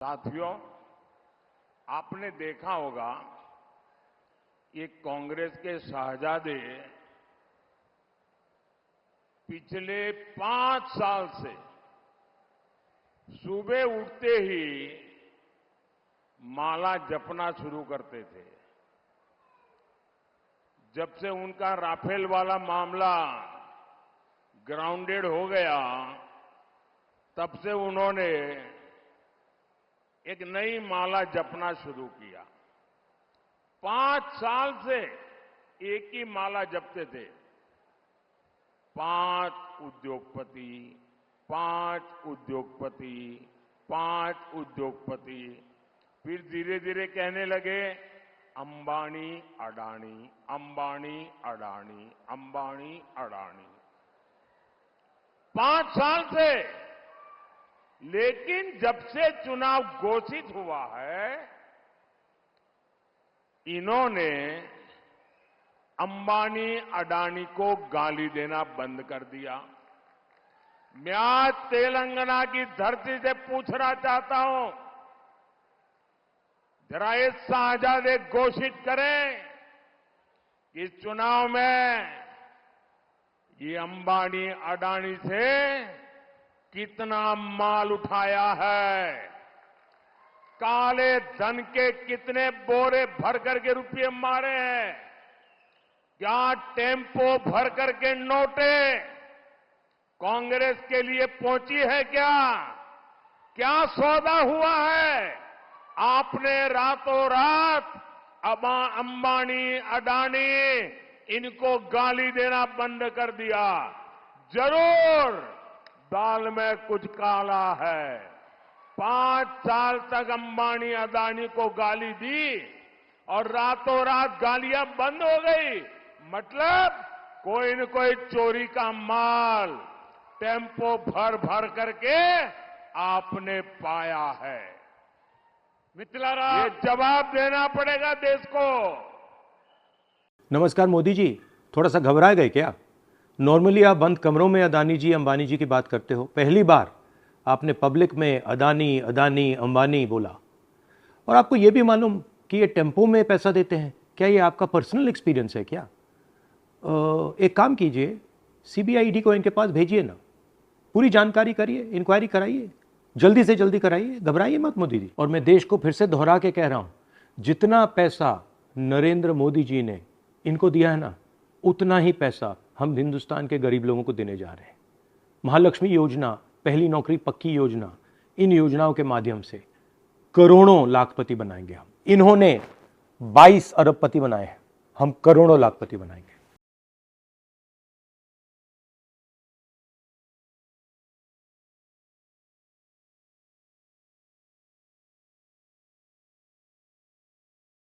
साथियों, आपने देखा होगा ये कांग्रेस के शहजादे पिछले 5 साल से सुबह उठते ही माला जपना शुरू करते थे। जब से उनका राफेल वाला मामला ग्राउंडेड हो गया, तब से उन्होंने एक नई माला जपना शुरू किया। 5 साल से एक ही माला जपते थे। 5 उद्योगपति, 5 उद्योगपति, 5 उद्योगपति। फिर धीरे धीरे कहने लगे अंबानी अडानी, अंबानी अडानी, अंबानी अडानी। 5 साल से। लेकिन जब से चुनाव घोषित हुआ है, इन्होंने अंबानी अडानी को गाली देना बंद कर दिया। मैं आज तेलंगाना की धरती से पूछना चाहता हूं, जरा ये शहजादे घोषित करें कि इस चुनाव में ये अंबानी अडानी से कितना माल उठाया है, काले धन के कितने बोरे भर करके रुपये मारे हैं, क्या टेम्पो भर करके नोटे कांग्रेस के लिए पहुंची है, क्या सौदा हुआ है। आपने रातों रात अंबानी अडानी इनको गाली देना बंद कर दिया। जरूर दाल में कुछ काला है। 5 साल तक अंबानी अडानी को गाली दी और रातों रात गालियां बंद हो गई। मतलब कोई न कोई चोरी का माल टेम्पो भर भर करके आपने पाया है। मिथिलाराम, ये जवाब देना पड़ेगा देश को। नमस्कार मोदी जी, थोड़ा सा घबरा गए क्या? नॉर्मली आप बंद कमरों में अदानी जी अंबानी जी की बात करते हो, पहली बार आपने पब्लिक में अदानी अदानी अंबानी बोला। और आपको यह भी मालूम कि ये टेम्पो में पैसा देते हैं। क्या ये आपका पर्सनल एक्सपीरियंस है क्या? एक काम कीजिए, सीबीआई को इनके पास भेजिए ना, पूरी जानकारी करिए, इंक्वायरी कराइए, जल्दी से जल्दी कराइए, घबराइए मत मोदी जी। और मैं देश को फिर से दोहरा के कह रहा हूं, जितना पैसा नरेंद्र मोदी जी ने इनको दिया है ना, उतना ही पैसा हम हिंदुस्तान के गरीब लोगों को देने जा रहे हैं। महालक्ष्मी योजना, पहली नौकरी पक्की योजना, इन योजनाओं के माध्यम से करोड़ों लाखपति बनाएंगे हम। इन्होंने 22 अरबपति बनाए हैं, हम करोड़ों लाखपति बनाएंगे।